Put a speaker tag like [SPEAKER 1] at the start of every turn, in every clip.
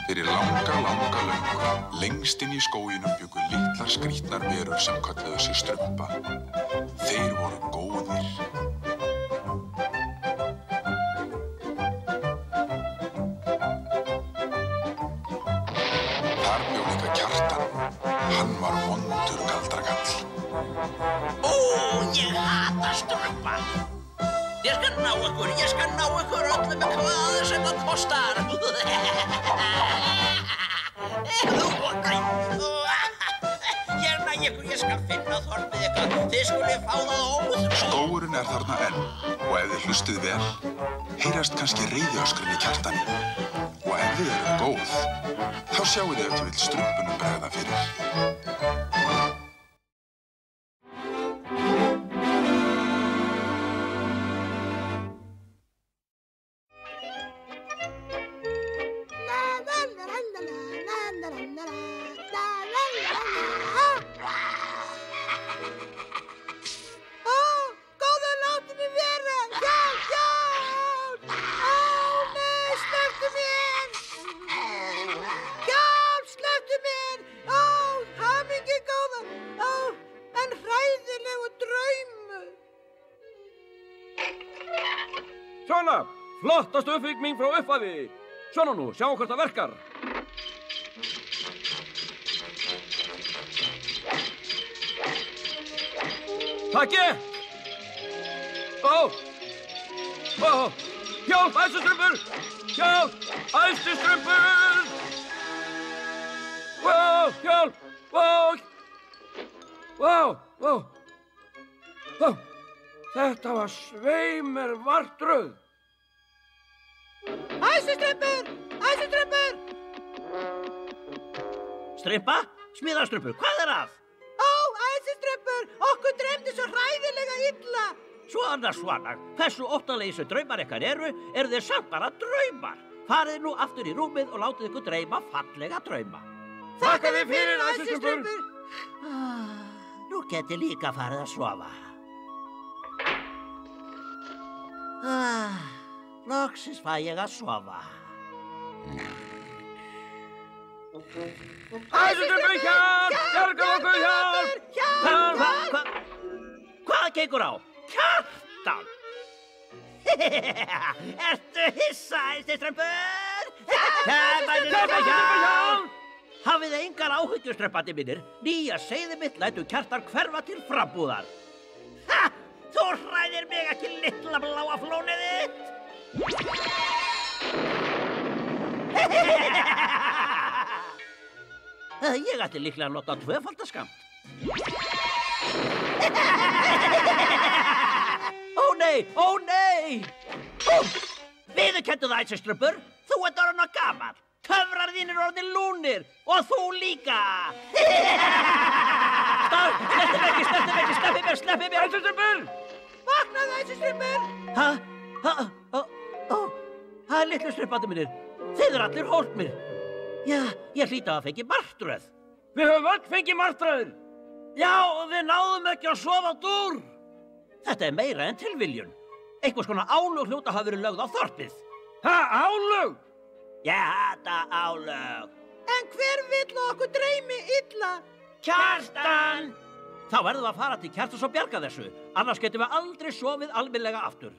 [SPEAKER 1] Fyrir langa löngu, lengst inn í skóginum bjuggu litlar skrýtnar verur sem kölluðu sig strumpa. Þeir voru góðir. Þar bjó líka Kjartan. Hann var vondur galdrakall.
[SPEAKER 2] Ó, ég hata strumpa. Ég skal ná ykkur öllum með hvað sem það kostar. Ég skal finna þorpið ykkur. Þið skulið fá það óð.
[SPEAKER 1] Skógurinn þarna enn og ef þið hlustið vel, heyrast kannski reiðiöskrin í Kjartani. Og ef þið eruð góð, þá sjáið þið ef þið vill strumpunum bregða fyrir.
[SPEAKER 3] Svona, flottast uppbygging frá upphafi. Svona nú, sjáum hvort það verkar. Það gekk! Hjálp, æðstustrumpur! Hjálp, æðstustrumpur! Hjálp! Þetta var svei mér vartröð.
[SPEAKER 4] Æðstustrumpur! Æðstustrumpur!
[SPEAKER 2] Strumpa? Smiðastrumpur, hvað er að?
[SPEAKER 4] Ó, æðstustrumpur! Okkur dreymdi svo hræðilega illa.
[SPEAKER 2] Svona, hversu óttalegir sem draumar ykkar eru þeir samt bara draumar. Farið nú aftur í rúmið og látið ykkur dreyma fallega drauma.
[SPEAKER 3] Þakka þið fyrir, æðstustrumpur!
[SPEAKER 2] Nú geti líka farið að sofa. Loksins fæ ég að sofa.
[SPEAKER 3] Æðstustrumpur, hjálp! Bjargað okkur, hjálp!
[SPEAKER 2] Hvað gengur á? Kjartan! Ertu hissa, æðstustrumpur? Hjálp! Hafið þið engar áhyggjur, strumpandi mínir. Nýja seiðið mitt lætur Kjartan hverfa til frambúðar. Ha! Þú hræðir mig ekki, litla bláa flónið þitt! Ég ætti líklega að nota tvöfaldaskamt. Ó nei! Viðurkenndu það, æðstustrumpur. Þú ert orðinn gamall. Töfrar þínir orðnir lúnir og þú líka. Sleppi mér, æðstustrumpur!
[SPEAKER 4] Vaknaðu, æðstustrumpur!
[SPEAKER 2] Það er litlu strumpandi mínir. Þið eru allir hólpnir. Já, ég hlýt að fengi martröð.
[SPEAKER 3] Við höfum öll fengið martröður.
[SPEAKER 2] Já, við náðum ekki að sofa dúr. Þetta er meira en tilviljun. Einhvers konar álög hljóta hafa verið lögð á þorpið.
[SPEAKER 3] Álög?
[SPEAKER 2] Já, þetta álög.
[SPEAKER 4] En hver vill okkur dreymi illa?
[SPEAKER 2] Kjartan! Þá verðum við að fara til Kjartans og bjarga þessu. Annars getum við aldrei sofið almennilega aftur.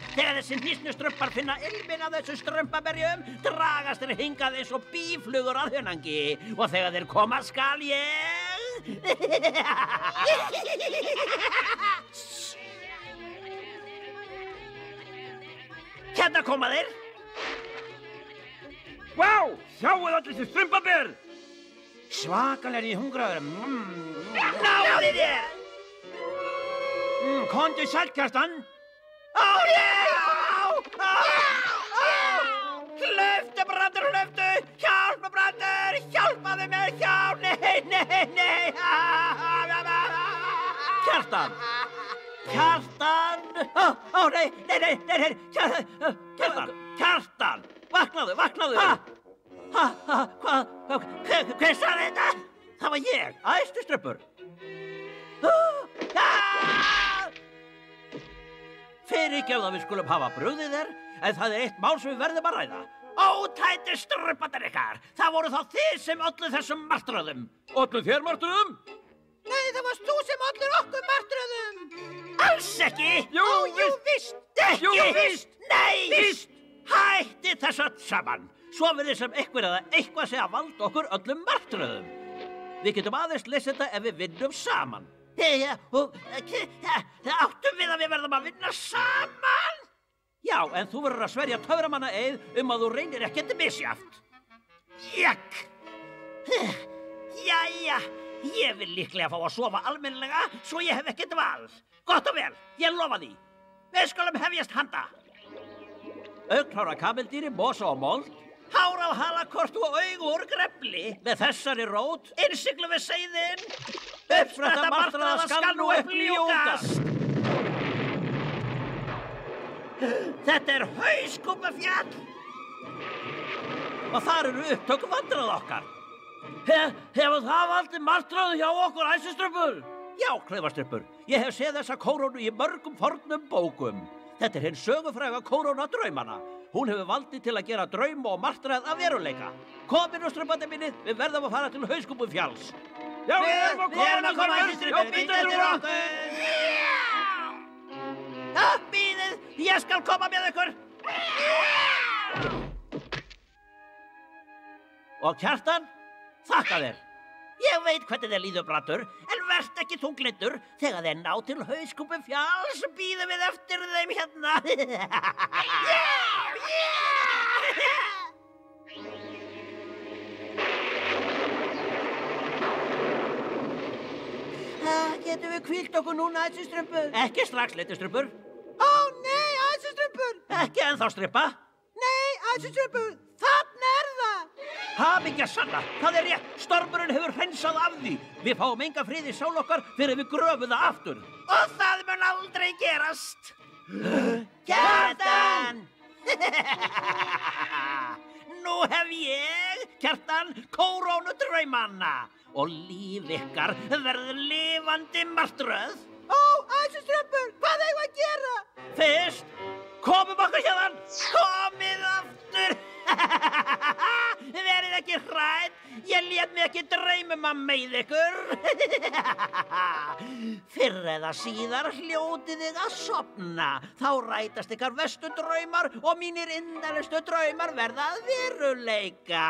[SPEAKER 2] Þegar þessi hnýsnustrumpar finna ilminn af þessu strumpaberjum, dragast þeir hingað eins og býflugur að hunangi. Og þegar þeir koma skal ég... Hérna koma þeir.
[SPEAKER 3] Vá, sjáuð allir þessi strumpaber.
[SPEAKER 2] Svakalega er ég hungraður. Náðu þér!
[SPEAKER 3] Komdu sæll, Kjartan.
[SPEAKER 2] Hlauptu, Brandur, hlauptu! Hjálpa, Brandur! Hjálpaðu mér, hjálp! Nei! Kjartan! Nei! Kjartan! Vaknaðu! Hver sagði þetta? Það var ég, æðstustrumpur. Fyrirgefðu að við skulum hafa brugðið þér, en það er eitt mál sem við verðum að ræða. Ótæti strupparnir ykkar! Það voru þá þið sem ollu þessum martröðum.
[SPEAKER 3] Ollu þér martröðum?
[SPEAKER 4] Nei, það varst þú sem ollur okkur martröðum.
[SPEAKER 2] Alls ekki!
[SPEAKER 3] Jú,
[SPEAKER 4] víst.
[SPEAKER 2] Ekki!
[SPEAKER 3] Jú, víst.
[SPEAKER 2] Nei!
[SPEAKER 3] Víst.
[SPEAKER 2] Hætti þess öll saman. Svo virðist sem eitthvað sé að valda okkur öllum martröðum. Við getum aðeins lesið þetta ef við vinnum saman. Áttum við að við verðum að vinna saman? Já, en þú verður að sverja töframanna eið að þú reynir ekkert misjaft. Jakk! Jæja, ég vil líklega fá að sofa almennilega svo ég hef ekkert val. Gott og vel, ég lofa því. Við skulum hefjast handa. Augnklára kameldýri, mosa og mold, hár á halakort og augu úr grefli. Með þessari rót innsiglum við seiðin. Uppspretta martraða skal nú uppljúkast. Þetta er Hauskúpufjall. Og þar eru upptök vandræða okkar. Hefur það valdið martröðu hjá okkur, æsistruppur? Já, klaufastruppur. Ég hef séð þessa kórónu í mörgum fornum bókum. Þetta er hinn sögufræga kóróna draumana. Hún hefur valdið til að gera drauma og martræð að veruleika. Komin og struppandi mínir, við verðum að fara til Hauskúpufjalls.
[SPEAKER 3] Já, við erum að koma,
[SPEAKER 2] æsistruppur. Býttu okkur. Bíðið, ég skal koma með ykkur. Og Kjartan, þakka þér. Ég veit hvernig þér líður, Brandur, en verð ekki þunglindur. Þegar þeir ná til Hauskúpufjalls bíðum við eftir þeim hérna. Getum við hvílt okkur núna, æsistruppur? Ekki strax, Leitistruppur.
[SPEAKER 4] Ó, nei, æsistruppur.
[SPEAKER 2] Ekki ennþá, strippa.
[SPEAKER 4] Nei, æsistruppur, þarna er það.
[SPEAKER 2] Hamingja sanna, það er rétt. Stormurinn hefur hreinsað af því. Við fáum enga frið í sál okkar fyrir við gröfum það aftur. Og það mun aldrei gerast. Kjartan! Nú hef ég, Kjartan, kórónu draumanna. Og líf ykkar verður lifandi martröð.
[SPEAKER 4] Ó, æsistruppur, hvað eigum að gera?
[SPEAKER 2] Fyrst, komum okkur hérðan. Komið aftur. Verið ekki hrædd. Ég lét mig ekki draumum að meiða ykkur. Fyrr eða síðar hljótið þið að sofna. Þá rætast ykkar verstu draumar og mínir innerlegustu draumar verða að veruleika.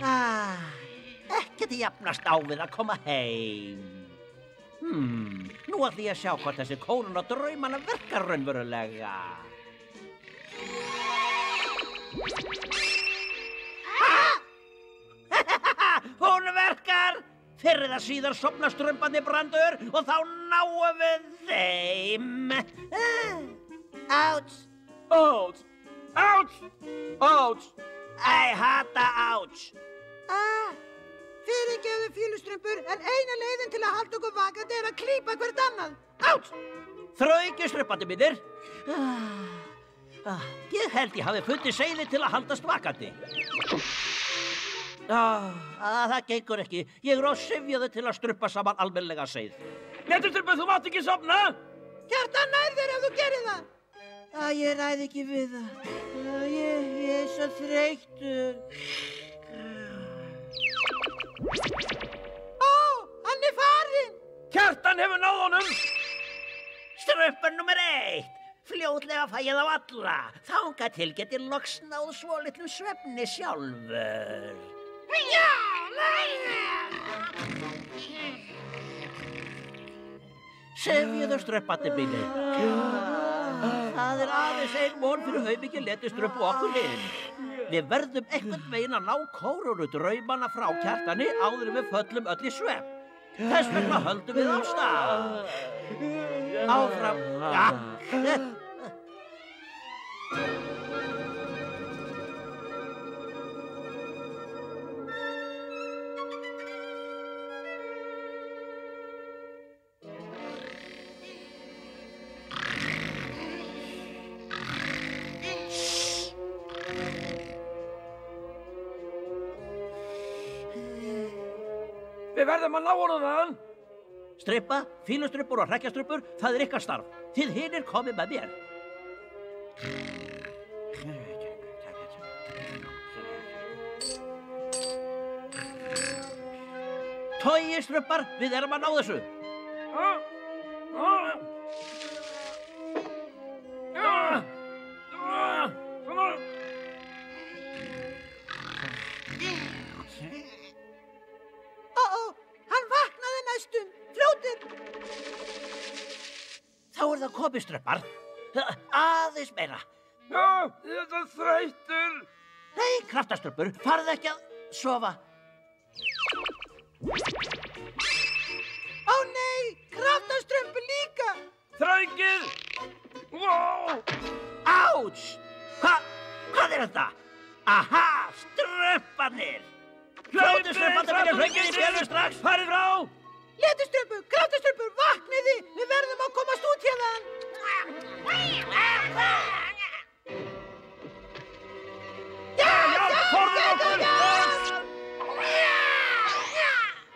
[SPEAKER 2] Ekkert jafnast á við að koma heim. Nú ætla ég að sjá hvort þessi kóróna draumana verkar raunverulega. Hún verkar! Fyrr eða síðar sofna strumpandi Brandur og þá náum við þeim. Áts!
[SPEAKER 3] Áts! Áts! Áts!
[SPEAKER 2] Æ, hata áts!
[SPEAKER 4] Fyrirgefðu, fílustrumpur, en eina leiðin til að halda okkur vakandi er að klípa hvert annað.
[SPEAKER 2] Áts! Þrauki strumpandi mínir. Ég held ég hafi fundið seiði til að haldast vakandi. Það gengur ekki. Ég er á syfjaðu til að struppa saman almennilega seið.
[SPEAKER 3] Leitistruppur, þú mátt ekki sofna!
[SPEAKER 4] Kjartan nær þér ef þú gerir það.
[SPEAKER 2] Ég ræð ekki við það. Ég er svo þreyttur.
[SPEAKER 4] Ó, hann er farinn.
[SPEAKER 3] Kjartan hefur náð honum!
[SPEAKER 2] Struppur númer 1. Fljótlega fæ ég þá alla. Þangað til get ég loks náð svolitlum svefni sjálfur. Já, Syfjuðu struppandi mínir. Það er aðeins ein von fyrir haumikið Leitistrupp og okkur hinn. Við verðum einhvern veginn að ná kórónu draumana frá Kjartani áður en við föllum öll í svefn. Þess vegna höldum við af stað. Áfram.
[SPEAKER 3] Við verðum að ná honum þaðan.
[SPEAKER 2] Strippa, fílustruppur og hrekkjastruppur, það er ykkar starf. Þið hinir komið með mér. Togistruppar, við erum að ná þessu.
[SPEAKER 4] Hann vaknaði næstum. Fljótir.
[SPEAKER 2] Þá er það komið, struppar. Aðeins meira.
[SPEAKER 3] Já, ég er svo þreyttur.
[SPEAKER 2] Nei, kraftastruppur, farðu ekki að sofa.
[SPEAKER 4] Ó nei, kraftaströmpu líka.
[SPEAKER 3] Þrækið! Wow!
[SPEAKER 2] Áts! Hvað er þetta? Aha, strumpanir! Fljótu strumpanir vilja hrekkja í félug strax! Farið frá!
[SPEAKER 4] Léttuströmpu, kraftaströmpu, vakniði. Við verðum að komast út hérðan.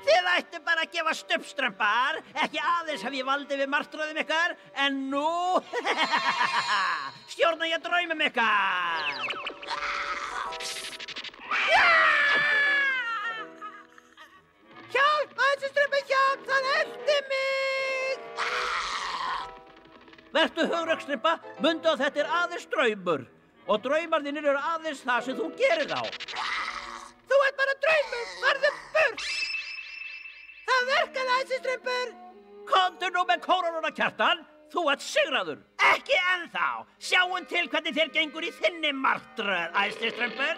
[SPEAKER 2] Þið ættu bara að gefa stubbströmpar. Ekki aðeins hef ég valdið við martraðum ykkar, en nú stjórna ég draumum ykkar.
[SPEAKER 4] Hjálp, æsuströmpu, hjálp, það elti mig.
[SPEAKER 2] Vertu hugrökstrippa, mundu að þetta er aðeins draumur. Og draumar þínir eru aðeins það sem þú gerir þá.
[SPEAKER 4] Þú ert bara draumur, farðu burt. Það verkaði, æsuströmpur.
[SPEAKER 2] Komdu nú með kórónuna, Kjartan. Þú ert sigraður. Ekki ennþá. Sjáum til hvernig þér gengur í þinni martröð, æsliströmpur.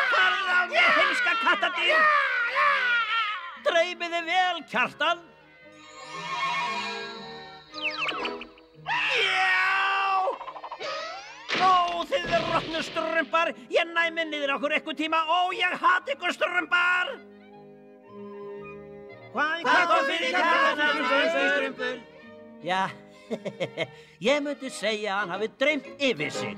[SPEAKER 2] Farðu á mér, heimska kattadýr. Dreymi þig vel, Kjartan. Ó, þið er rotnu strumpar. Ég næmi niður okkur eitthvað tíma. Ó, ég hati ykkur strumpar. Hvað kom fyrir Kjartan, æslistrumpur? Já, ég myndi segja að hann hafi dreymt yfir sig.